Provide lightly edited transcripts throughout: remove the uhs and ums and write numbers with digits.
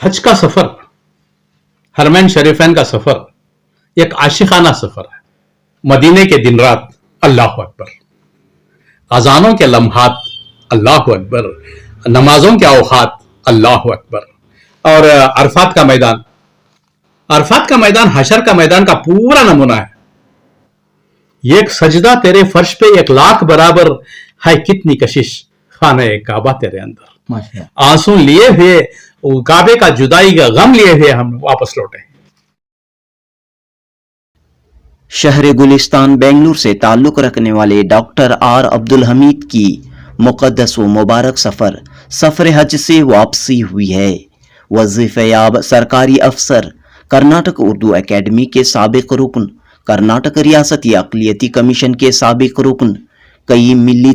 हज का सफर, हरमैन शरीफैन का सफर एक आशिकाना सफर है। मदीने के दिन रात अल्लाह अकबर, अजानों के लम्हात अल्लाह अकबर, नमाजों के औकात अल्लाह अकबर, और अरफात का मैदान, अरफात का मैदान हशर का मैदान का पूरा नमूना है। एक सजदा तेरे फर्श पे 1,00,000 बराबर है, कितनी कशिश खाने काबा तेरे अंदर। आंसू लिए हुए काबे का जुदाई का गम लिए हुए हम वापस लौटे। शहर गुलिस्तान बेंगलुरु से ताल्लुक़ रखने वाले डॉक्टर आर अब्दुल हमीद की मुक़द्दस व मुबारक सफ़र हज से वापसी हुई है। वज़ीफ़याब सरकारी अफसर, कर्नाटक उर्दू एकेडमी के साबिक़ रुकन, कर्नाटक रियासती अक़लियती कमीशन के साबिक़ रुकन, कई मिली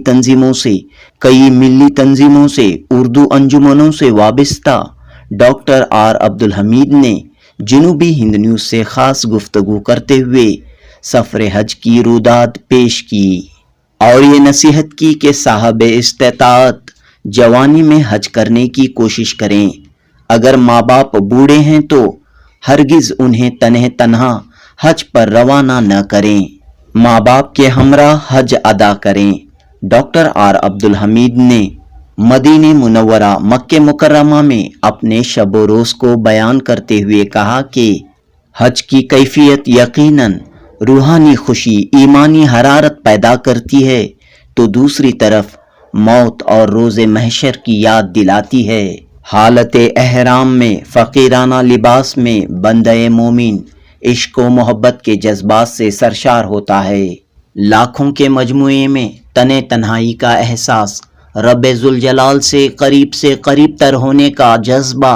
तंजीमों से उर्दू अंजुमनों से वाबस्ता डॉक्टर आर अब्दुल हमीद ने जनूबी हिंद न्यूज़ से ख़ास गुफ्तगू करते हुए सफ़र हज की रुदात पेश की और ये नसीहत की कि साहब इस्तेताअत जवानी में हज करने की कोशिश करें। अगर माँ बाप बूढ़े हैं तो हरगिज़ उन्हें तन्हा हज पर रवाना न करें, माँ बाप के हमरा हज अदा करें। डॉक्टर आर अब्दुल हमीद ने मदीने मुनव्वरा मक्के मुकर्रमा में अपने शब रोज़ को बयान करते हुए कहा कि हज की कैफियत यकीनन रूहानी खुशी, ईमानी हरारत पैदा करती है, तो दूसरी तरफ मौत और रोज़े महशर की याद दिलाती है। हालत एहराम में फ़कीराना लिबास में बंदे मोमिन इश्क व मोहब्बत के जज्बात से सरशार होता है। लाखों के मजमुए में तने तन्हाई का एहसास, रब्बे जुल जलाल से करीब तर होने का जज्बा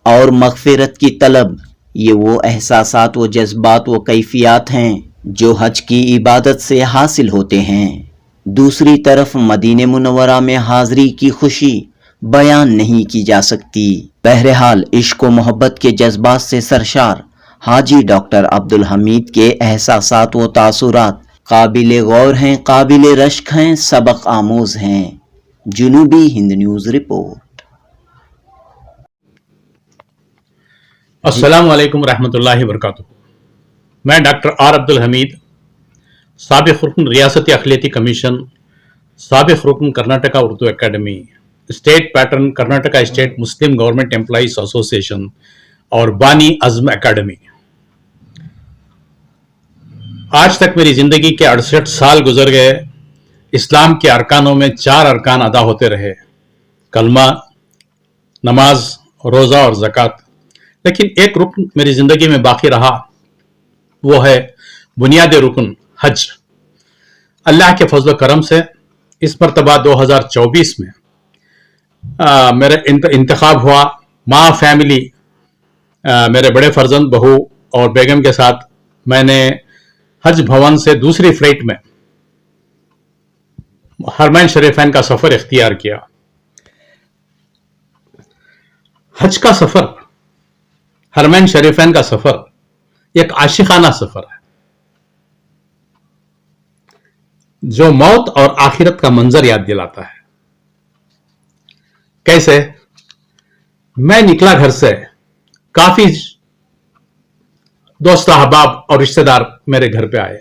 और मग़फ़िरत की तलब, ये वो एहसासात व जज्बात व कैफियत हैं जो हज की इबादत से हासिल होते हैं। दूसरी तरफ मदीने मुनव्वरा में हाज़री की खुशी बयान नहीं की जा सकती। बहरहाल इश्क व मोहब्बत के जज्बात से सरशार हाजी डॉक्टर अब्दुल हमीद के एहसासात व तासुरात काबिल गौर हैं, काबिल रश्क हैं, सबक आमोज हैं। जनूबी हिंद न्यूज़ रिपोर्ट। अस्सलामु अलैकुम रहमतुल्लाहि व बरकातुहू। मैं डॉक्टर आर अब्दुल हमीद, साबिक़ रुकन रियासती अक़लियती कमीशन, साबिक़ रुकन Karnataka Urdu academy, state pattern Karnataka state Muslim government employees association और बानी अज़्म एकेडमी। आज तक मेरी ज़िंदगी के 68 साल गुजर गए। इस्लाम के अरकानों में 4 अरकान अदा होते रहे, कलमा, नमाज, रोज़ा और ज़कात। लेकिन एक रुकन मेरी ज़िंदगी में बाकी रहा, वो है बुनियादी रुकन हज। अल्लाह के फजल करम से इस मरतबा 2024 में मेरा इंतखाब हुआ। माँ फैमिली, मेरे बड़े फर्जंद, बहू और बेगम के साथ मैंने हज भवन से दूसरी फ्लाइट में हरमैन शरीफैन का सफ़र इख्तियार किया। हज का सफ़र, हरमैन शरीफैन का सफ़र एक आशिकाना सफ़र है जो मौत और आखिरत का मंजर याद दिलाता है। कैसे? मैं निकला घर से, काफी दोस्त अहबाब और रिश्तेदार मेरे घर पे आए।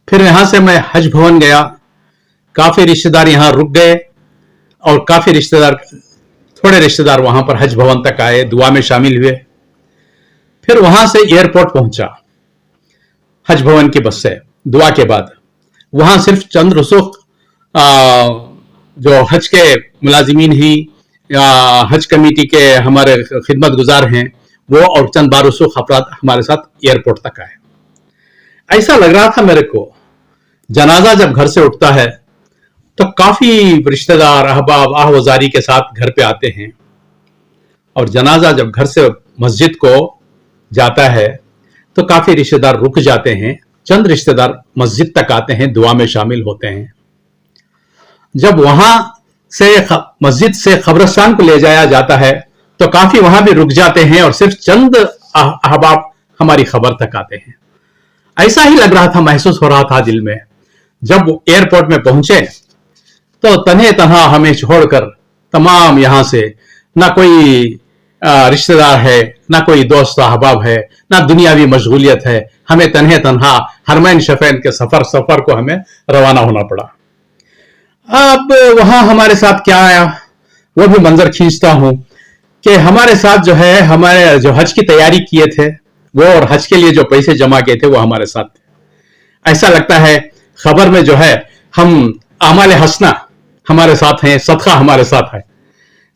फिर यहां से मैं हज भवन गया, काफी रिश्तेदार यहां रुक गए और काफी रिश्तेदार, थोड़े रिश्तेदार वहां पर हज भवन तक आए, दुआ में शामिल हुए। फिर वहां से एयरपोर्ट पहुंचा हज भवन की बस से। दुआ के बाद वहां सिर्फ चंद रसूख जो हज के मुलाजिमीन ही या हज कमेटी के हमारे खिदमत गुजार हैं, वो और चंद बारसूख अफराद हमारे साथ एयरपोर्ट तक आए। ऐसा लग रहा था मेरे को, जनाजा जब घर से उठता है तो काफी रिश्तेदार, अहबाब, आहवजारी के साथ घर पे आते हैं, और जनाजा जब घर से मस्जिद को जाता है तो काफी रिश्तेदार रुक जाते हैं, चंद रिश्तेदार मस्जिद तक आते हैं, दुआ में शामिल होते हैं। जब वहां से मस्जिद से कब्रिस्तान को ले जाया जाता है तो काफी वहां भी रुक जाते हैं और सिर्फ चंद अहबाब हमारी खबर तक आते हैं। ऐसा ही लग रहा था, महसूस हो रहा था दिल में। जब एयरपोर्ट में पहुंचे तो तन्हे तन्हा हमें छोड़कर तमाम यहां से ना कोई رشتہ دار ہے، نہ کوئی دوست احباب ہے، نہ دنیاوی مشغولیت ہے. ہمیں تنہا حرمین شفین کے سفر کو ہمیں روانہ ہونا پڑا. اب وہاں ہمارے ساتھ کیا آیا وہ بھی منظر کھینچتا ہوں کہ ہمارے ساتھ جو ہے ہمارے جو حج کی تیاری کیے تھے وہ اور حج کے لیے جو پیسے جمع کیے تھے وہ ہمارے ساتھ تھے. ایسا لگتا ہے خبر میں جو ہے ہم اعمال حسنہ ہمارے ساتھ ہیں، صدقہ ہمارے ساتھ ہے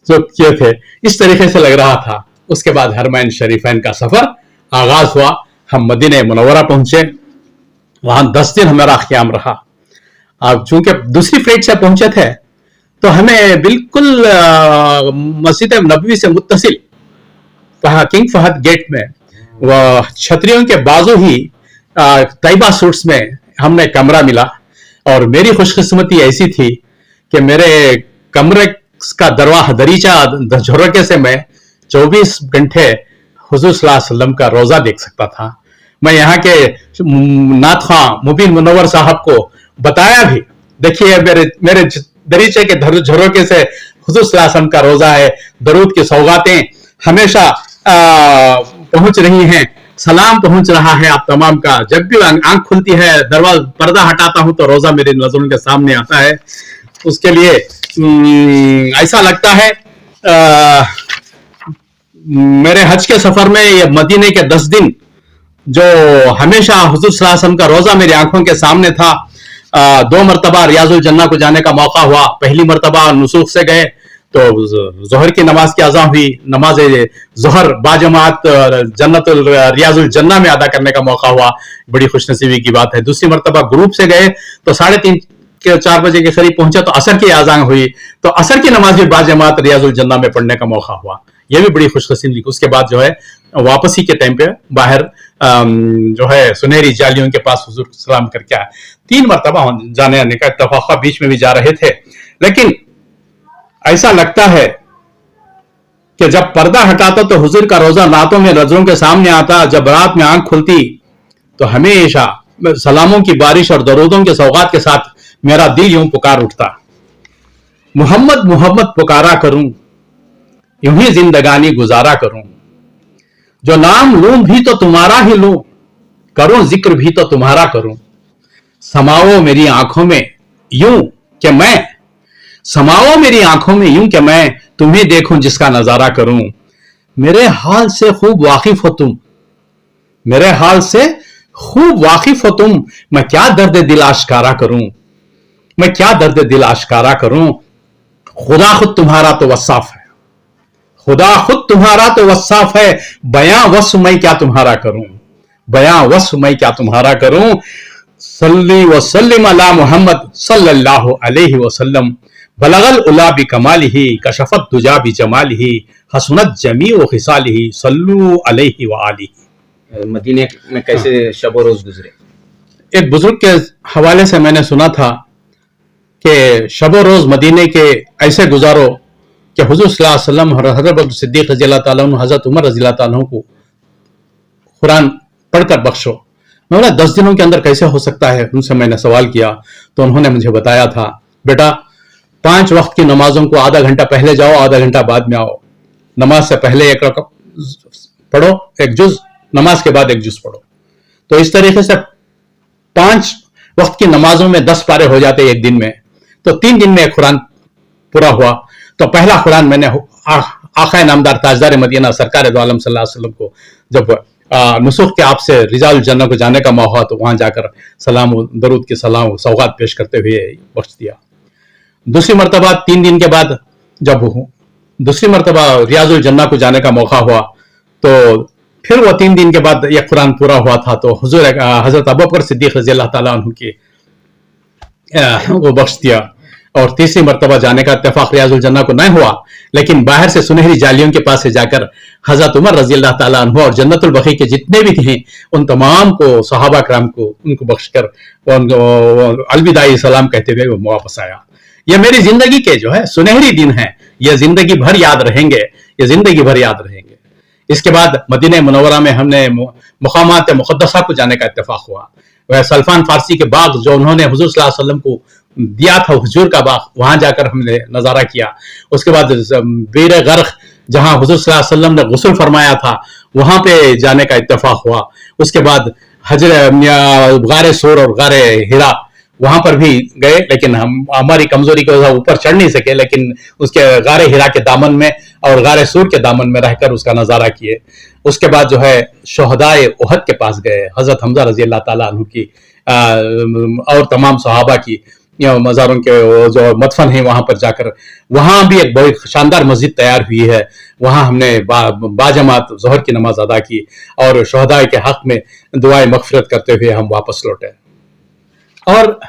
جو کیے تھے، اس طریقے سے لگ رہا تھا. اس کے بعد حرمین شریفین کا سفر آغاز ہوا. ہم مدینہ منورہ پہنچے، وہاں 10 دن ہمارا قیام رہا. اب چونکہ دوسری فلائٹ سے پہنچے تھے تو ہمیں بالکل مسجد نبوی سے متصل وہاں کنگ فہد گیٹ میں وہ چھتریوں کے بازو ہی طیبہ سوٹس میں ہم نے کمرہ ملا. اور میری خوش قسمتی ایسی تھی کہ میرے کمرے کا دریچہ جھروکے سے میں 24 گھنٹے حضور صلی اللہ علیہ وسلم کا روزہ دیکھ سکتا تھا. میں یہاں کے نعت خواں مبین منور صاحب کو بتایا بھی، دیکھیے میرے دریچے کے جھروکے سے حضور صلی اللہ علیہ وسلم کا روزہ ہے، درود کی سوغاتیں ہمیشہ پہنچ رہی ہیں، سلام پہنچ رہا ہے آپ تمام کا. جب بھی آنکھ کھلتی ہے دروازہ پردہ ہٹاتا ہوں تو روزہ میری نظروں کے سامنے آتا ہے. اس کے لیے ایسا لگتا ہے میرے حج کے سفر میں یہ مدینے کے 10 دن جو ہمیشہ حضور صلی اللہ علیہ وسلم کا روزہ میری آنکھوں کے سامنے تھا. 2 مرتبہ ریاض الجنہ کو جانے کا موقع ہوا. پہلی مرتبہ نسوخ سے گئے تو ظہر کی نماز کی اذان ہوئی، نماز ظہر باجماعت جنت ریاض الجنہ میں ادا کرنے کا موقع ہوا، بڑی خوش نصیبی کی بات ہے. دوسری مرتبہ گروپ سے گئے تو 3:30 4 بجے کے قریب پہنچا تو عصر کی اذان ہوئی تو عصر کی نماز بھی باجماعت ریاض الجنہ میں پڑھنے کا موقع ہوا. یہ بھی بڑی خوش نصیبی. اس کے بعد جو ہے واپسی کے ٹائم پہ باہر جو ہے سنہری جالیوں کے پاس حضور سلام کر کے آئے. 3 مرتبہ جانے آنے کا اتفاق، بیچ میں بھی جا رہے تھے. لیکن ایسا لگتا ہے کہ جب پردہ ہٹاتا تو حضور کا روزہ نعتوں میں نظروں کے سامنے آتا. جب رات میں آنکھ کھلتی تو ہمیشہ سلاموں کی بارش اور درودوں کے سوغات کے ساتھ میرا دل یوں پکار اٹھتا، محمد محمد پکارا کروں، یوں ہی زندگانی گزارا کروں. جو نام لوں بھی تو تمہارا ہی لوں، کروں ذکر بھی تو تمہارا کروں. سماؤ میری آنکھوں میں یوں کہ میں، سماؤ میری آنکھوں میں یوں کہ میں تمہیں دیکھوں جس کا نظارہ کروں. میرے حال سے خوب واقف ہو تم، میرے حال سے خوب واقف ہو تم. میں کیا درد دل آشکارا کروں، میں کیا درد دل آشکارا کروں. خدا خود تمہارا تو وصاف ہے، خدا خود تمہارا تو وصاف ہے. بیاں وصف میں کیا تمہارا کروں، بیاں وصف میں کیا تمہارا کروں. صلی وسلم علی محمد صلی اللہ علیہ وسلم. بلغ العلا بکمالہ، کشفت الدجا بجمالہ، حسنت جمیع خصالہ. صلو علیہ وآلہ. مدینے میں کیسے شب و روز گزرے؟ ایک بزرگ کے حوالے سے میں نے سنا تھا کہ شب و روز مدینے کے ایسے گزارو کہ حضور صلی اللہ علیہ وسلم اور حضرت صدیق رضی اللہ تعالیٰ عنہ، حضرت عمر رضی اللہ تعالیٰ عنہ کو قرآن پڑھ کر بخشو. میں بولا 10 دنوں کے اندر کیسے ہو سکتا ہے؟ ان سے میں نے سوال کیا تو انہوں نے مجھے بتایا تھا، بیٹا 5 وقت کی نمازوں کو آدھا گھنٹہ پہلے جاؤ، آدھا گھنٹہ بعد میں آؤ. نماز سے پہلے 1 رکعت پڑھو، 1 جز، نماز کے بعد 1 جز پڑھو. تو اس طریقے سے 5 وقت کی نمازوں میں 10 پارے ہو جاتے ایک دن میں. تو 3 دن میں ایک قرآن پورا ہوا. تو پہلا قرآن میں نے آقا نامدار تاجدار مدینہ سرکار دو عالم صلی اللہ علیہ وسلم کو جب نسخ کے آپ سے رجال الجنہ کو جانے کا موقع تو وہاں جا کر سلام و درود کے سلام و سوغات پیش کرتے ہوئے بخش دیا. دوسری مرتبہ 3 دن کے بعد جب دوسری مرتبہ ریاض الجنہ کو جانے کا موقع ہوا تو پھر وہ 3 دن کے بعد یہ قرآن پورا ہوا تھا. تو حضور حضرت ابوبکر صدیق رضی اللہ تعالیٰ عنہ کی وہ بخش دیا. اور تیسری مرتبہ جانے کا اتفاق ریاض الجنہ کو نہ ہوا، لیکن باہر سے سنہری جالیوں کے پاس سے جا کر حضرت عمر رضی اللہ تعالیٰ عنہ اور جنت البقیع کے جتنے بھی تھے ان تمام کو صحابہ کرام کو ان کو بخش کر الوداعی سلام کہتے ہوئے وہ واپس آیا. یہ میری زندگی کے جو ہے سنہری دن ہیں، یہ زندگی بھر یاد رہیں گے، یہ زندگی بھر یاد رہیں گے. اس کے بعد مدینہ منورہ میں ہم نے مقامات مقدسہ کو جانے کا اتفاق ہوا. وہ سلمان فارسی کے باغ جو انہوں نے حضور صلی اللہ علیہ وسلم کو دیا تھا، حضور کا باغ، وہاں جا کر ہم نے نظارہ کیا. اس کے بعد بیر غرق जहां हुजूर सल्लल्लाहु अलैहि वसल्लम ने गुस्ल फरमाया था, वहां पे जाने का इत्तेफाक हुआ। उसके बाद गारे सूर और गारे हिरा, वहां पर भी गए, लेकिन हमारी कमजोरी की वजह से ऊपर चढ़ नहीं सके, लेकिन उसके गारे हिरा के दामन में और गारे सूर के दामन में रहकर उसका नजारा किए। उसके बाद जो है शोहदाए उहद के पास गए, हजरत हमजा रजी अल्लाह ताला अन्हु की और तमाम सहाबा की मज़ारों के जो मदफन है वहां पर जाकर, वहां भी एक बहुत शानदार मस्जिद तैयार हुई है, वहां हमने बाजमात ज़ोहर की नमाज अदा की और शोहदाए के हक में दुआए मगफिरत करते हुए हम वापस लौटे। और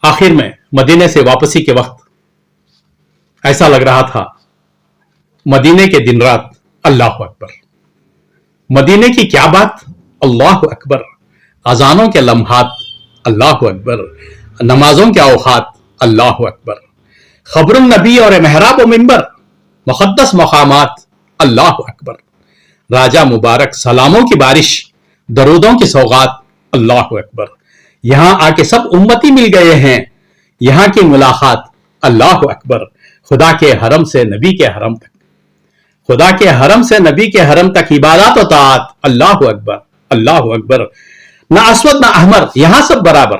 आखिर में मदीने से वापसी के वक्त ऐसा लग रहा था मदीने के दिन रात अल्लाह अकबर, मदीने की क्या बात, अल्लाह अकबर, अजानों के लम्हात अल्लाह अकबर, नमाजों के औकात अल्लाह अकबर, खबरुन नबी और महराब व मिंबर, मुक़द्दस मकामात अल्लाह अकबर, राजा मुबारक सलामों की बारिश, दरूदों की सौगात अल्लाह अकबर, यहां आके सब उम्मती मिल गए हैं, यहां की मुलाकात अल्लाह अकबर, खुदा के हरम से नबी के हरम तक, खुदा के हरम से नबी के हरम तक इबादत और ताअत अल्लाह अकबर, अल्लाह अकबर, ना अस्वद ना अहमर, यहां सब बराबर,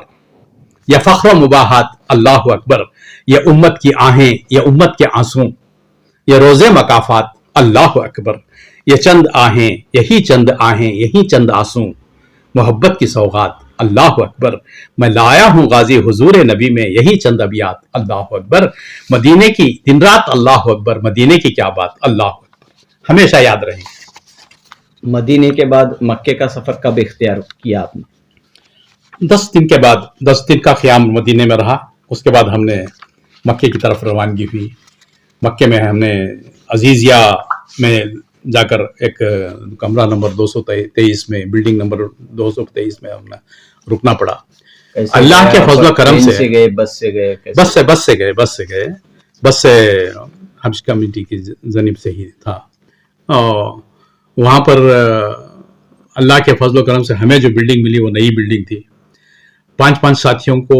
या फख्र मुबाहात अल्लाह अकबर, या उम्मत की आहें, या उम्मत के आंसू, या रोजे मकाफात अल्लाह अकबर, ये चंद आहें, यही चंद आहें, यही चंद आंसू, मोहब्बत की सौगात अल्लाह अकबर, मैं लाया हूं गाजी हुजूर नबी में यही चंद अबियात अल्लाह अकबर, मदीने की दिन रात अल्लाह अकबर, मदीने की क्या बात अल्लाह अकबर, हमेशा याद रहे। मदीने के बाद मक्के का सफर कब इख्तियार किया आपने? 10 दिन के बाद, 10 दिन का क़याम मदीने में रहा। उसके बाद हमने मक्के की तरफ रवानगी हुई। मक्के में हमने अजीजिया में जाकर एक कमरा नंबर 223 में, बिल्डिंग नंबर 223 में हमने रुकना पड़ा। अल्लाह के फजल करम से गए, बस से गए, बस से हज कमेटी की जनिब से ही था। और वहाँ पर अल्लाह के फजल करम से हमें जो बिल्डिंग मिली वो नई बिल्डिंग थी। 5 साथियों को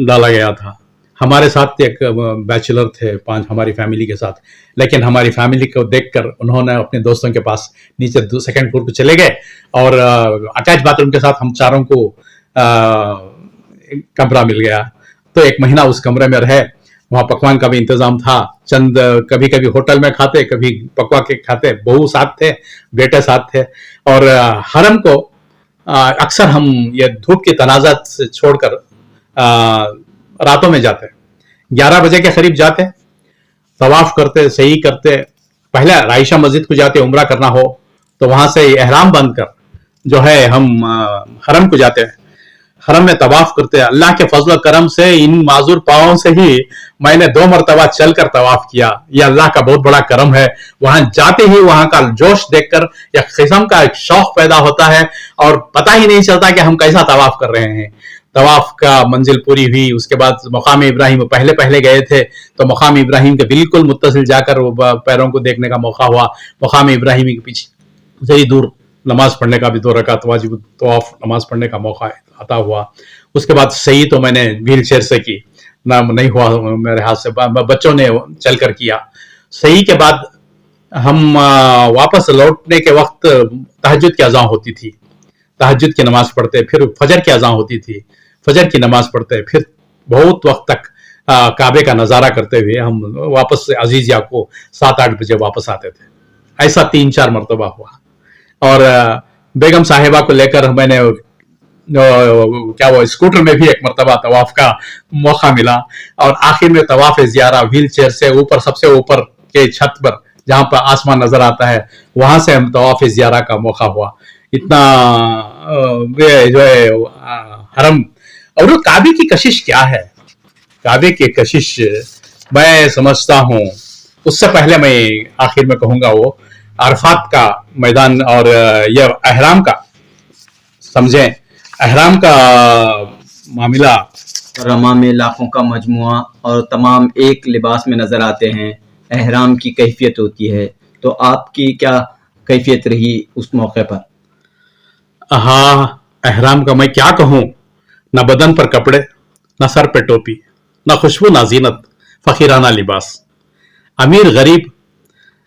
डाला गया था। हमारे साथ एक बैचलर थे 5 हमारी फैमिली के साथ, लेकिन हमारी फैमिली को देखकर उन्होंने अपने दोस्तों के पास नीचे 2nd फ्लोर पे चले गए और अटैच बाथरूम के साथ हम चारों को कमरा मिल गया। तो 1 महीना उस कमरे में रहे। वहाँ पकवान का भी इंतजाम था। चंद कभी कभी होटल में खाते, कभी पकवा के खाते। बहू साथ थे, बेटे साथ थे। और हरम को अक्सर हम ये धूप की तनाज़त से छोड़कर रातों में जाते, 11 बजे के करीब जाते, तवाफ करते, सही करते। पहले आयशा मस्जिद को जाते, उम्रा करना हो तो वहां से एहराम बंद कर जो है हम हरम को जाते हैं। हरम में तवाफ करते। अल्लाह के फजल करम से इन माजूर पाँवों से ही मैंने 2 मरतबा चलकर तवाफ किया। यह अल्लाह का बहुत बड़ा करम है। वहां जाते ही वहां का जोश देखकर एक किस्म का एक शौक पैदा होता है और पता ही नहीं चलता कि हम कैसा तवाफ कर रहे हैं। तवाफ का मंजिल पूरी हुई। उसके बाद मकाम इब्राहिम पहले गए थे, तो मकाम इब्राहिम के बिल्कुल मुत्तसिल जाकर वो पैरों को देखने का मौका हुआ। मकाम इब्राहिम के पीछे से ही दूर नमाज पढ़ने का भी 2 रकात वाजिब तवाफ नमाज पढ़ने का मौका आता हुआ। उसके बाद सही तो मैंने व्हील चेयर से की, ना नहीं हुआ मेरे हाथ से, बच्चों ने चलकर किया। सही के बाद हम वापस लौटने के वक्त तहज्जुद की अज़ान होती थी, तहज्जुद की नमाज पढ़ते, फिर फजर की अज़ान होती थी, फजर की नमाज पढ़ते, फिर बहुत वक्त तक काबे का नज़ारा करते हुए हम वापस से अजीजिया को 7-8 बजे वापस आते थे। ऐसा 3-4 मरतबा हुआ। और बेगम साहिबा को लेकर मैंने क्या वो स्कूटर में भी 1 मरतबा तवाफ का मौका मिला। और आखिर में तवाफ ज़ियारा व्हील चेयर से ऊपर, सबसे ऊपर के छत पर जहां पर आसमान नजर आता है, वहां से हम तवाफ ज़ियारा का मौका हुआ। इतना जो है हरम। और वो काबे की कशिश क्या है, काबे की कशिश मैं समझता हूँ। उससे पहले मैं आखिर में कहूंगा वो अरफात का मैदान और यह अहराम का, समझें अहराम का मामला। रमा में लाखों का मजमुआ और तमाम एक लिबास में नजर आते हैं। अहराम की कैफियत होती है, तो आपकी क्या कैफियत रही उस मौके पर? हाँ, अहराम का मैं क्या कहूँ, न बदन पर कपड़े, न सर पे टोपी, न खुशबू, न जीनत, फकीराना लिबास। अमीर गरीब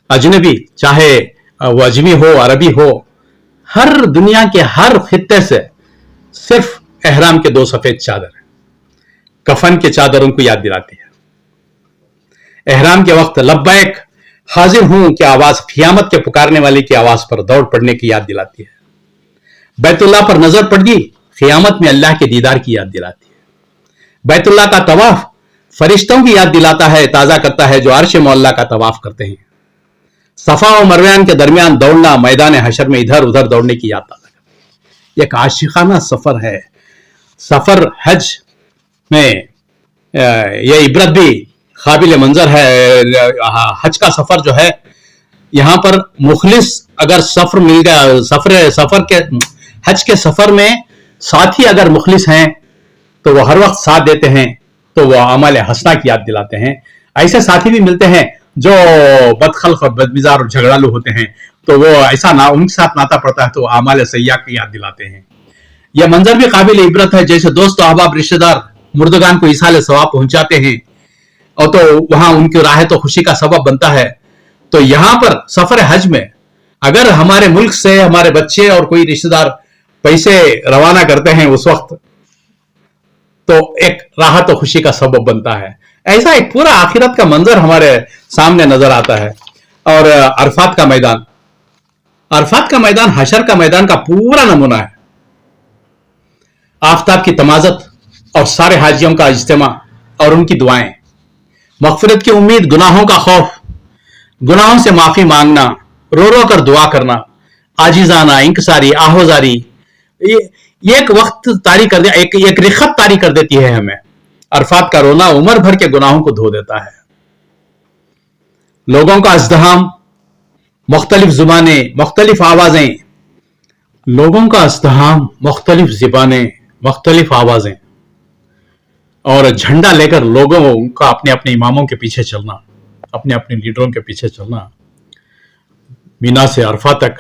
अजनबी, चाहे वो अजमी हो, अरबी हो, हर दुनिया के हर खित्ते से सिर्फ एहराम के 2 सफेद चादर, कफन के चादर उनको याद दिलाती है। एहराम के वक्त लब्बैक हाजिर हूं की आवाज खियामत के पुकारने वाले की आवाज पर दौड़ पड़ने की याद दिलाती है। बैतुल्लाह पर नजर पड़ गई, खियामत में अल्लाह के दीदार की याद दिलाती है। बैतुल्लाह का तवाफ फरिश्तों की याद दिलाता है, ताजा करता है जो अर्श मौला का तवाफ करते हैं। सफा और मरवान के दरमियान दौड़ना, मैदान हशर में इधर उधर दौड़ने की याद ताजा करता है। एक आशिकाना सफर है। सफर हज में यह इबरत भी काबिल मंजर है। हज का सफर जो है, यहां पर मुखलिस अगर सफर मिल गया, सफर के हज के सफर में साथी अगर मुखलिस हैं तो वो हर वक्त साथ देते हैं, तो वो अमाल हसना की याद दिलाते हैं। ऐसे साथी भी मिलते हैं जो बदखल्क और बदमिजाज और झगड़ालू होते हैं, तो वो ऐसा ना उनके साथ नाता पड़ता है तो अमाल सय्या की याद दिलाते हैं। यह मंजर भी काबिल इबरत है, जैसे दोस्त अहबाब रिश्तेदार मुर्दगान को इसाले सवाब पहुंचाते हैं और तो वहां उनकी राह तो खुशी का सबब बनता है। तो यहां पर सफर हज में अगर हमारे मुल्क से हमारे बच्चे और कोई रिश्तेदार पैसे रवाना करते हैं उस वक्त, तो एक राहत और खुशी का सबब बनता है। ऐसा एक पूरा आखिरत का मंजर हमारे सामने नजर आता है। और अरफात का मैदान, अरफात का मैदान हशर का मैदान का पूरा नमूना है। आफताब की तमाजत और सारे हाजियों का इज्तिमा और उनकी दुआएं, मगफिरत की उम्मीद, गुनाहों का खौफ, गुनाहों से माफी मांगना, रो रो कर दुआ करना, आजिजाना, इंकसारी, आहोजारी, ये एक वक्त तारी कर दे, एक रिखत तारी कर देती है हमें। अरफात का रोना उम्र भर के गुनाहों को धो देता है। लोगों का अज़्दहाम, मुख्तलिफ जुबानें, मुख्तलिफ आवाजें, लोगों का अज़्दहाम, मुख्तलिफ ज़ुबानें, मुख्तलिफ आवाजें, और झंडा लेकर लोगों का अपने अपने इमामों के पीछे चलना, अपने अपने लीडरों के पीछे चलना। मीना से अरफा तक,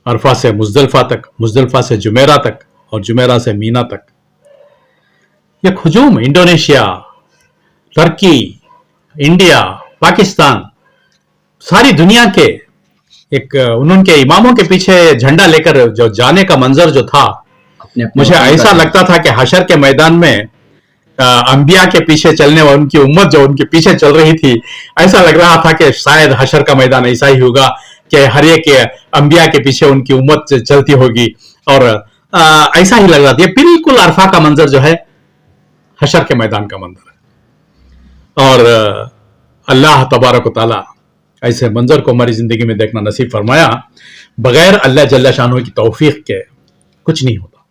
अरफा से मुज़दलिफा तक, मुज़दलिफा से जुमेरा तक और जुमेरा से मीना तक। यह हुजूम इंडोनेशिया, तुर्की, इंडिया, पाकिस्तान, सारी दुनिया के एक उनके इमामों के पीछे झंडा लेकर जो जाने का मंजर जो था, मुझे ऐसा लगता था कि हशर के मैदान में अंबिया के पीछे चलने और उनकी उम्मत जो उनके पीछे चल रही थी, ऐसा लग रहा था कि शायद हशर का मैदान ऐसा ही होगा कि हर एक अंबिया के पीछे उनकी उम्मत चलती होगी। और ऐसा ही लग रहा था। ये बिल्कुल अरफा का मंजर जो है हशर के मैदान का मंजर है। और अल्लाह तबारक व तआला ऐसे मंजर को हमारी जिंदगी में देखना नसीब फरमाया। बगैर अल्लाह जल्ला शानहू की तौफीक के कुछ नहीं होता।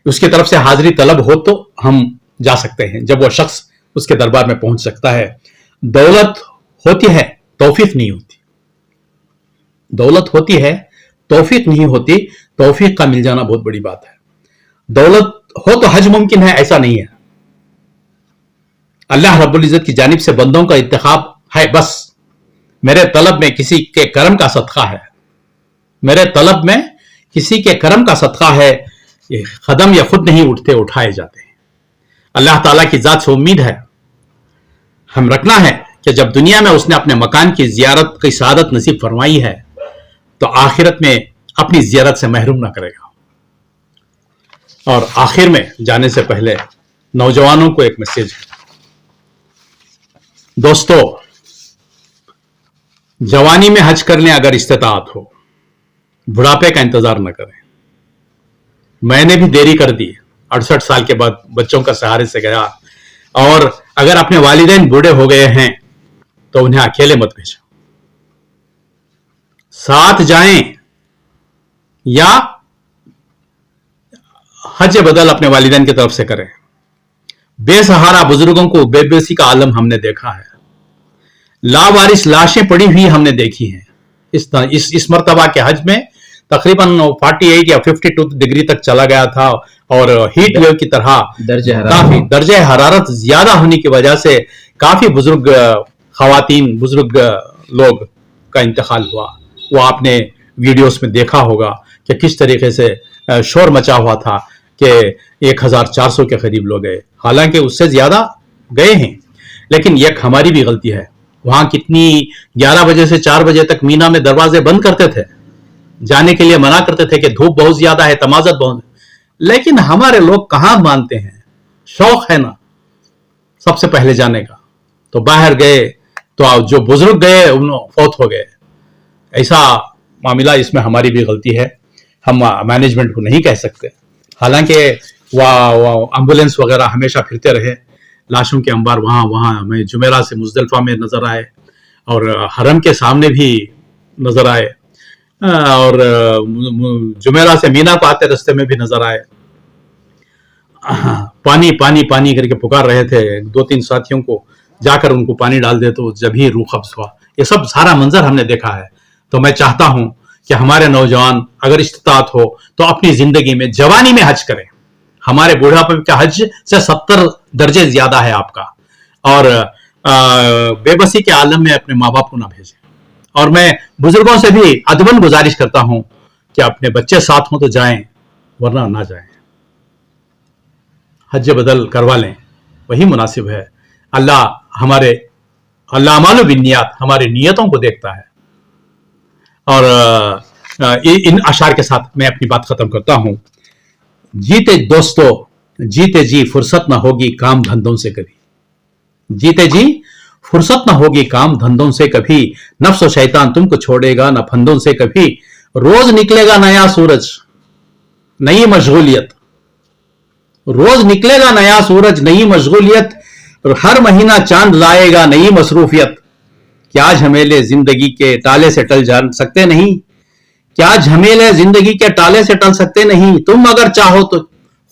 उसकी तरफ से हाजिरी तलब हो तो हम जा सकते हैं, जब वो शख्स उसके दरबार में पहुंच सकता है। दौलत होती है, तौफीक नहीं होती। दौलत होती है, तौफीक नहीं होती। तौफीक का मिल जाना बहुत बड़ी बात है। दौलत हो तो हज मुमकिन है, ऐसा नहीं है। अल्लाह रब्बुल इज्जत की जानिब से बंदों का इंतखाब है। बस मेरे तलब में किसी के करम का सदका है, मेरे तलब में किसी के करम का सदका है। ये कदम या खुद नहीं उठते, उठाए जाते हैं। अल्लाह ताला की जात से उम्मीद है, हम रखना है कि जब दुनिया में उसने अपने मकान की जियारत की सआदत नसीब फरमाई है, तो आखिरत में अपनी जियारत से महरूम ना करेगा। और आखिर में जाने से पहले नौजवानों को एक मैसेज है। दोस्तों, जवानी में हज कर लें अगर इस्तेताअत हो, बुढ़ापे का इंतजार न करें। मैंने भी देरी कर दी, 68 साल के बाद बच्चों का सहारे से गया। और अगर अपने वालिदैन बूढ़े हो गए हैं तो उन्हें अकेले मत भेजो, साथ जाएं या हज बदल अपने वालिदैन की तरफ से करें। बेसहारा बुजुर्गों को बेबसी का आलम हमने देखा है। लावारिस लाशें पड़ी हुई हमने देखी हैं। इस मर्तबा के हज में तकरीबन 48 या 52 डिग्री तक चला गया था और हीट वेव की तरह काफी दर्जे हरारत ज्यादा होने की वजह से काफी बुजुर्ग खवातीन, बुजुर्ग लोग का इंतकाल हुआ। वो आपने वीडियोस में देखा होगा कि किस तरीके से शोर मचा हुआ था कि 1400 के करीब लोग गए। हालांकि उससे ज्यादा गए हैं, लेकिन एक हमारी भी गलती है। वहां कितनी 11 बजे से 4 बजे तक मीना में दरवाजे बंद करते थे, जाने के लिए मना करते थे कि धूप बहुत ज्यादा है, तमाजत बहुत है। लेकिन हमारे लोग कहां मानते हैं, शौक है ना सबसे पहले जाने का, तो बाहर गए तो जो बुजुर्ग गए उन्होंने फौत हो गए। ऐसा मामला, इसमें हमारी भी गलती है, हम मैनेजमेंट को नहीं कह सकते। हालांकि वह एम्बुलेंस वगैरह हमेशा फिरते रहे, लाशों के अंबार वहाँ हमें जुमेरा से मुजदलिफा में नजर आए और हरम के सामने भी नजर आए और जुमेरा से मीना को आते रास्ते में भी नजर आए। पानी पानी पानी करके पुकार रहे थे, 2-3 साथियों को जाकर उनको पानी डाल दे तो जब ही रूह कब्ज हुआ। ये सब सारा मंजर हमने देखा है। तो मैं चाहता हूं कि हमारे नौजवान अगर इस्तिताअत हो तो अपनी जिंदगी में जवानी में हज करें। हमारे बुढ़ापे का हज से 70 दर्जे ज्यादा है आपका, और बेबसी के आलम में अपने माँ बाप को ना भेजें। और मैं बुजुर्गों से भी अदबन गुजारिश करता हूं कि अपने बच्चे साथ हों तो जाएं, वरना ना जाएं, हज बदल करवा लें, वही मुनासिब है। अल्लाह अमाल बिन्नियात, हमारे नियतों को देखता है। और इन अशार के साथ मैं अपनी बात खत्म करता हूं। जीते दोस्तों, जीते जी फुर्सत ना होगी काम धंधों से कभी, जीते जी फुर्सत ना होगी काम धंधों से कभी, नफ्स और शैतान तुमको छोड़ेगा ना फंदों से कभी, रोज निकलेगा नया सूरज नई मशगूलियत, रोज निकलेगा नया सूरज नई मशगूलियत, हर महीना चांद लाएगा नई मसरूफियत। क्या झमेले जिंदगी के टाले से टल जा सकते नहीं, क्या झमेले जिंदगी के टाले से टल सकते नहीं, तुम अगर चाहो तो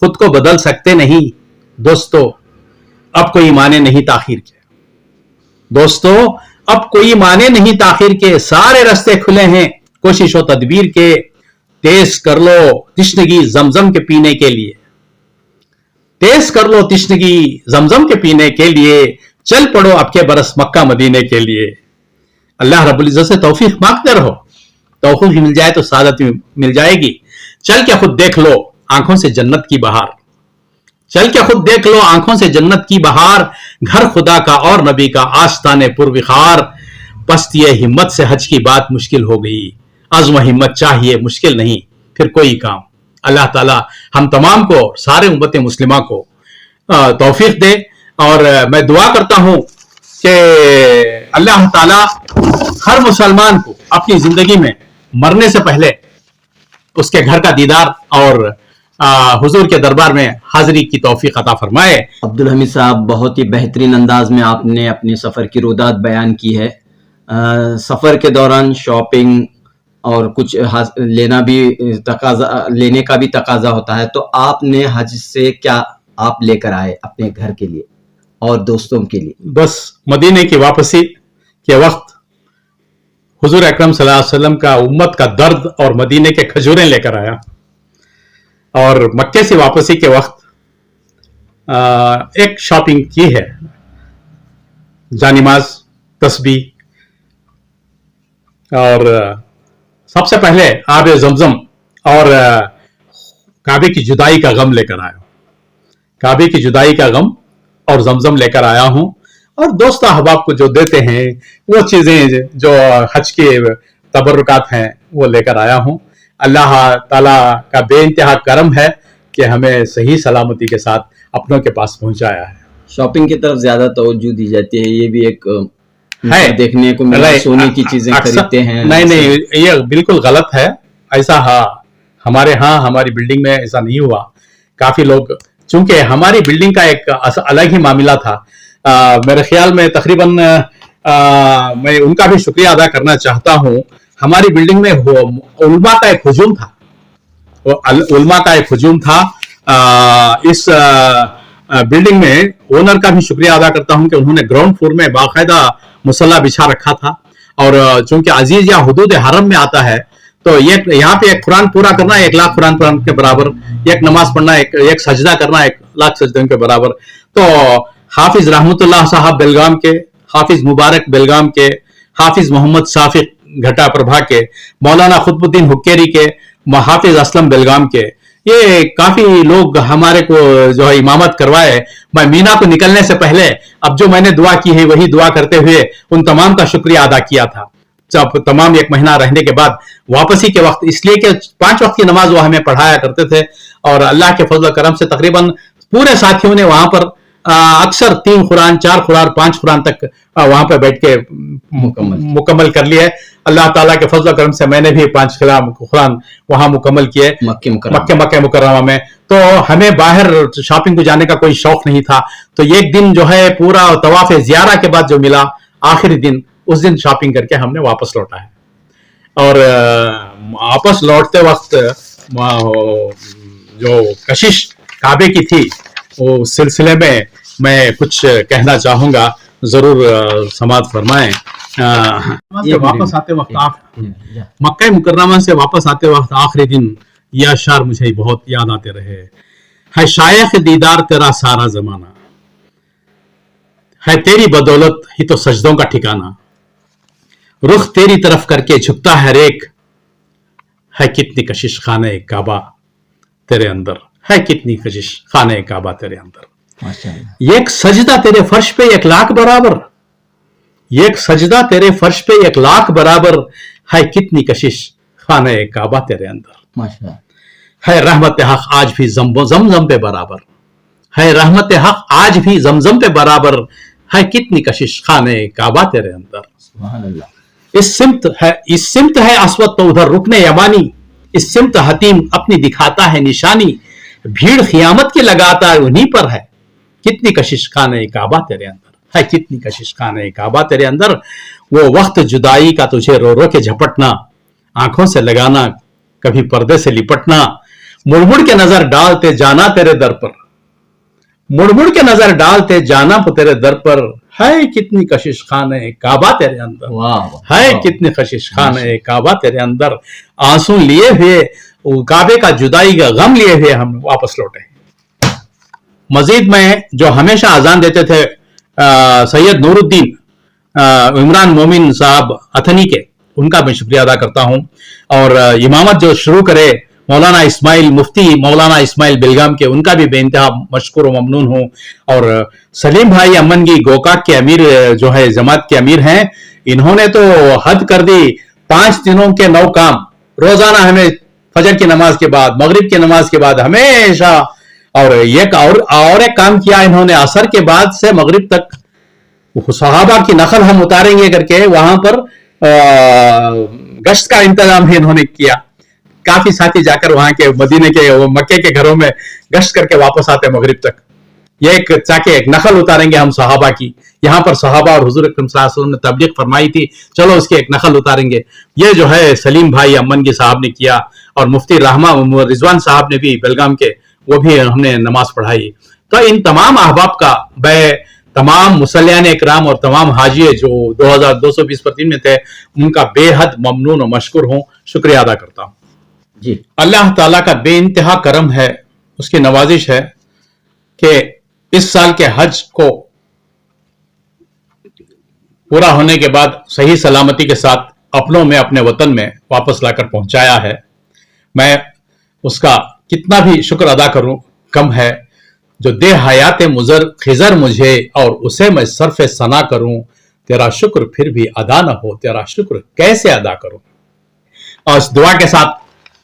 खुद को बदल सकते नहीं। दोस्तों अब कोई माने नहीं ताखिर के, दोस्तों अब कोई माने नहीं ताखिर के, सारे रास्ते खुले हैं कोशिश और तदबीर के, तेज कर लो तिश्नगी जमजम के पीने के लिए, तेज कर लो तिश्नगी जमजम के पीने के लिए, चल पड़ो अब के बरस मक्का मदीने के लिए। अल्लाह रब्बुल इज्जत से तौफीक मांगते रहो, तौफीक मिल जाए तो सादत मिल जाएगी। चल के खुद देख लो आंखों से जन्नत की बहार, चल के खुद देख लो आंखों से जन्नत की बहार, घर खुदा का और नबी का आस्ताने पुरविखार, पस्ती हिम्मत से हज की बात मुश्किल हो गई, अज़्म हिम्मत चाहिए मुश्किल नहीं फिर कोई काम। अल्लाह ताला हम तमाम को, सारे उम्मत मुस्लिमा को तौफीक दे। और मैं दुआ करता हूं कि अल्लाह ताला हर मुसलमान को अपनी जिंदगी में मरने से पहले उसके घर का दीदार और हुजूर के दरबार में हाजिरी की तौफीक अता फरमाए। अब्दुल हमीद साहब, बहुत ही बेहतरीन अंदाज में आपने अपने सफ़र की रुदात बयान की है। सफ़र के दौरान शॉपिंग और कुछ लेना भी लेने का भी तकाजा होता है, तो आपने हज से क्या आप लेकर आए अपने घर के लिए और दोस्तों के लिए? बस मदीने की वापसी के वक्त हुजूर अकरम सल्लल्लाहु अलैहि वसल्लम का उम्मत का दर्द और मदीने के खजूरें लेकर आया, और मक्के से वापसी के वक्त एक शॉपिंग की है, जानिमाज, तस्बीह, और सबसे पहले आब जमजम और काबे की जुदाई का गम लेकर आया, काबे की जुदाई का गम और जमजम लेकर आया हूं। और दोस्त अहबाब को जो देते हैं वो चीजें जो हज के तबर्रुकात हैं वो लेकर आया हूं। अल्लाह ताला का बेइंतहा करम है कि हमें सही सलामती के साथ अपनों के पास पहुंचाया है। शॉपिंग की तरफ ज्यादा तवज्जो दी जाती है, ये भी एक है देखने को मिला, सोने की चीजें खरीदते हैं। नहीं, ये बिल्कुल गलत है। ऐसा हमारे यहाँ हमारी बिल्डिंग में ऐसा नहीं हुआ। काफी लोग, चूंकि हमारी बिल्डिंग का एक अलग ही मामला था, मेरे ख्याल में तकरीबन मैं उनका भी शुक्रिया अदा करना चाहता हूँ। हमारी बिल्डिंग में उलमा का एक हुजूम था, उलमा का एक हुजूम था। इस बिल्डिंग में ओनर का भी शुक्रिया अदा करता हूँ कि उन्होंने ग्राउंड फ्लोर में बाकायदा मुसल्ला बिछा रखा था, और चूंकि अजीज या हुदूद हरम में आता है तो ये यहाँ पे एक कुरान पूरा करना 1 लाख कुरान के बराबर, एक नमाज पढ़ना एक सजदा करना 1 लाख सजदों के बराबर। तो हाफिज रहमतुल्लाह साहब बेलगाम के, हाफिज मुबारक बेलगाम के, हाफिज मोहम्मद साफिक घटा प्रभा के, मौलाना खुतबुद्दीन हुक्केरी के, हाफिज असलम बेलगाम के, ये काफी लोग हमारे को जो है इमामत करवाए। मैं मीना को निकलने से पहले अब जो मैंने दुआ की है वही दुआ करते हुए उन तमाम का शुक्रिया अदा किया था। जब तमाम एक महीना रहने के बाद वापसी के वक्त, इसलिए कि 5 वक्त की नमाज वो हमें पढ़ाया करते थे और अल्लाह के फजल करम से तकरीबन पूरे साथियों ने वहां पर अक्सर 3 कुरान 4 कुरान 5 कुरान तक वहां पर बैठ के मुकम्मल कर लिए। अल्लाह ताला के फजल करम से मैंने भी 5 कुरान वहां मुकम्मल किए मक्के मुकर्रमा में। तो हमें बाहर शॉपिंग को जाने का कोई शौक नहीं था। तो एक दिन जो है पूरा तवाफ ज़ियारा के बाद जो मिला आखिरी दिन, उस दिन शॉपिंग करके हमने वापस लौटा है। और वापस लौटते वक्त जो कशिश काबे की थी वो सिलसिले में मैं कुछ कहना चाहूंगा, जरूर समाअत फरमाएं। वापस आते वक्त मक्का मुकर्रमा से वापस आते वक्त आखिरी दिन यह अशार मुझे बहुत याद आते रहे। है शायख दीदार तेरा सारा जमाना, है तेरी बदौलत ही तो सजदों का ठिकाना, रुख तेरी तरफ करके झुकता हर एक, है कितनी कशिश खाने काबा तेरे अंदर, है कितनी कशिश खाने काबा तेरे अंदर। एक सजदा तेरे फर्श पे 1 लाख बराबर, एक सजदा तेरे फर्श पे 1 लाख बराबर, है कितनी कशिश खाने काबा तेरे अंदर। है रहमत हक आज भी जमजम पे बराबर, है रहमत हक आज भी जमजम पे बराबर, है कितनी कशिश खाने काबा तेरे अंदर। इस सिमत है अस्वद तो उधर रुकने यमानी, इस सिमत हतीम अपनी दिखाता है निशानी, भीड़ खियामत की लगाता है उन्हीं पर, है कितनी कशिश खाने काबा तेरे अंदर, है कितनी कशिश खाने काबा तेरे अंदर। वो वक्त जुदाई का तुझे रो रो के झपटना, आंखों से लगाना कभी पर्दे से लिपटना, मुड़मुड़ के नजर डालते जाना तेरे दर पर, मुड़मुड़ के नजर डालते जाना तेरे दर पर, है कितनी कशिश खाने काबा तेरे अंदर, है कितनी कशिश खाने काबा तेरे अंदर। आंसू लिए हुए काबे का जुदाई का गम लिए हुए हम वापस लौटे। मजीद में जो हमेशा अजान देते थे सैयद नूरुद्दीन इमरान मोमिन साहब अथनी के, उनका मैं शुक्रिया अदा करता हूं। और इमामत जो शुरू करे मौलाना इस्माइल मुफ्ती मौलाना इस्माइल बिलगाम के, उनका भी बेइंतहा मशकूर व ममनून हूं। और सलीम भाई अमनगी गोकाक के अमीर जो है जमात के अमीर हैं, इन्होंने तो हद कर दी। 5 दिनों के 9 काम रोजाना हमें फजर की नमाज के बाद मगरिब की नमाज के बाद हमेशा, और एक काम किया इन्होंने असर के बाद से मगरिब तक सहाबा की नकल हम उतारेंगे करके वहां पर गश्त का इंतजाम भी इन्होंने किया। काफी साथी जाकर वहां के मदीने के मक्के के घरों में गश्त करके वापस आते मगरिब तक। ये एक नकल उतारेंगे हम सहाबा की। यहाँ पर सहाबा और हुजूर अकरम सल्लल्लाहु अलैहि वसल्लम ने तबलीग फरमाई थी, चलो उसकी एक नकल उतारेंगे। ये जो है सलीम भाई अमनगी साहब ने किया, और मुफ्ती रहमा रिजवान साहब ने भी बेलगाम के, वो भी हमने नमाज पढ़ाई। तो इन तमाम अहबाब का मैं तमाम मुसल्लियान इकराम और तमाम हाजिए जो 2220 प्रतिदिन में थे, उनका बेहद ममनून और मशकूर हूँ, शुक्रिया अदा करता हूँ जी। अल्लाह ताला का बेइंतहा करम है, उसकी नवाजिश है कि इस साल के हज को पूरा होने के बाद सही सलामती के साथ अपनों में अपने वतन में वापस लाकर पहुंचाया है। मैं उसका कितना भी शुक्र अदा करूं कम है। जो दे हयात मुजर खिजर मुझे और उसे मैं सर्फ सना करूं, तेरा शुक्र फिर भी अदा न हो, तेरा शुक्र कैसे अदा करूं। और इस दुआ के साथ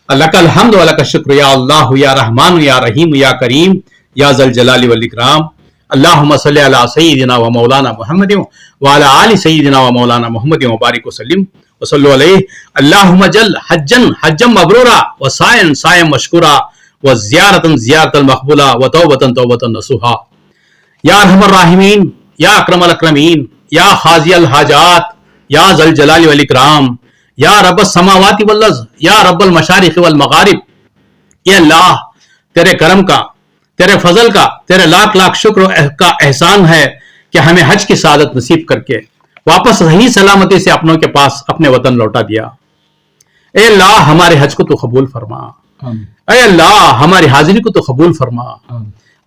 लकल हम्द व लकल शुक्र या अल्लाह या रहमान या रहीम या करीम या जल जलाली वल इकराम। अल्लाहुम्मा सल्ली अला सय्यिदिना व मौलाना मुहम्मद व अला आलि सय्यिदिना व मौलाना मुहम्मद व बारिक व सल्लिम व सल्लु अलैहि। अल्लाहुम्मा जल हज्जन मबरूरा व सायन मशकूरा व ज़ियारतन मकबूला व तौबतन नसूहा। या अरहमर राहिमीन, या अकरमल अकरमीन, या हाज़ियल हाजात, या जल जलाली वल इकराम, या रब्बस समावाति वल अर्ज़, या रब्बल मशारिक़ वल मगारिब। ये अल्लाह तेरे करम का, तेरे फजल का, तेरे लाख लाख शुक्र का एहसान है कि हमें हज की सआदत नसीब करके वापस सही सलामती से अपनों के पास अपने वतन लौटा दिया। ए अल्लाह हमारे हज को तो कबूल फरमा, ए अल्लाह हमारी हाजिरी को तो कबूल फरमा,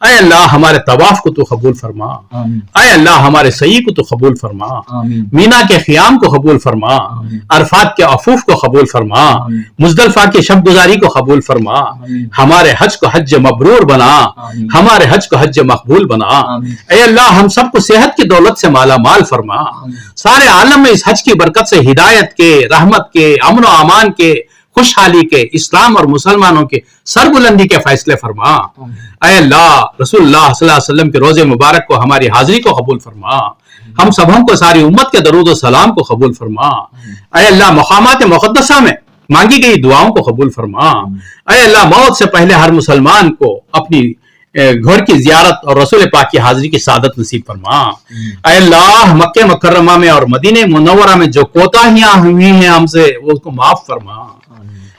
اے اللہ ہمارے طواف کو تو قبول فرما، آمین اے اللہ ہمارے سعی کو تو قبول فرما، آمین مینا کے قیام کو قبول فرما، عرفات کے عفوف کو قبول فرما، مزدلفہ کی شب گزاری کو قبول فرما، ہمارے حج کو حج مبرور بنا، ہمارے حج کو حج مقبول بنا، اے اللہ ہم سب کو صحت کی دولت سے مالا مال فرما، سارے عالم میں اس حج کی برکت سے ہدایت کے، رحمت کے، امن و امان کے، خوشحالی کے، اسلام اور مسلمانوں کے سربلندی کے فیصلے فرما، اے اللہ رسول اللہ صلی اللہ علیہ وسلم کے روزے مبارک کو ہماری حاضری کو قبول فرما، ہم سبوں کو ساری امت کے درود و سلام کو قبول فرما، اے اللہ مقامات مقدسہ میں مانگی گئی دعاؤں کو قبول فرما، اے اللہ موت سے پہلے ہر مسلمان کو اپنی گھر کی زیارت اور رسول پاک کی حاضری کی سعادت نصیب فرما، اے اللہ مکہ مکرمہ میں اور مدینہ منورہ میں جو کوتاہیاں ہوئی ہیں ہم سے وہ کو معاف فرما،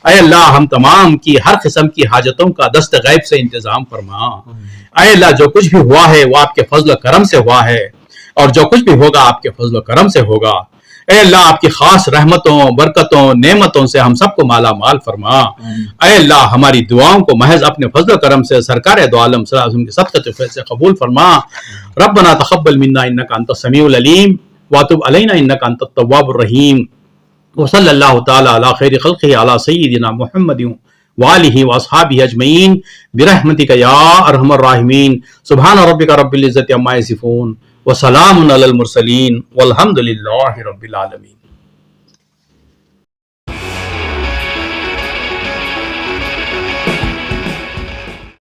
اے اللہ ہم تمام کی ہر قسم کی حاجتوں کا دست غیب سے انتظام فرما، اے اللہ جو کچھ بھی ہوا ہے وہ آپ کے فضل و کرم سے ہوا ہے، اور جو کچھ بھی ہوگا آپ کے فضل و کرم سے ہوگا، اے اللہ آپ کی خاص رحمتوں، برکتوں، نعمتوں سے ہم سب کو مالا مال فرما، اے اللہ ہماری دعاؤں کو محض اپنے فضل و کرم سے سرکار دو عالم صلی اللہ علیہ وسلم کے صدقۃ فیض سے قبول فرما، ربنا تقبل منا انک انت السمیع العلیم وتب علینا انک انت التواب الرحیم، وصلی اللہ تعالی علی خیر خلقہ علی سیدنا محمد وآلہ واصحابہ اجمعین برحمتک یا ارحم الراحمین، سبحان ربک رب العزۃ عما یصفون وسلام علی المرسلین والحمد للہ رب العالمین۔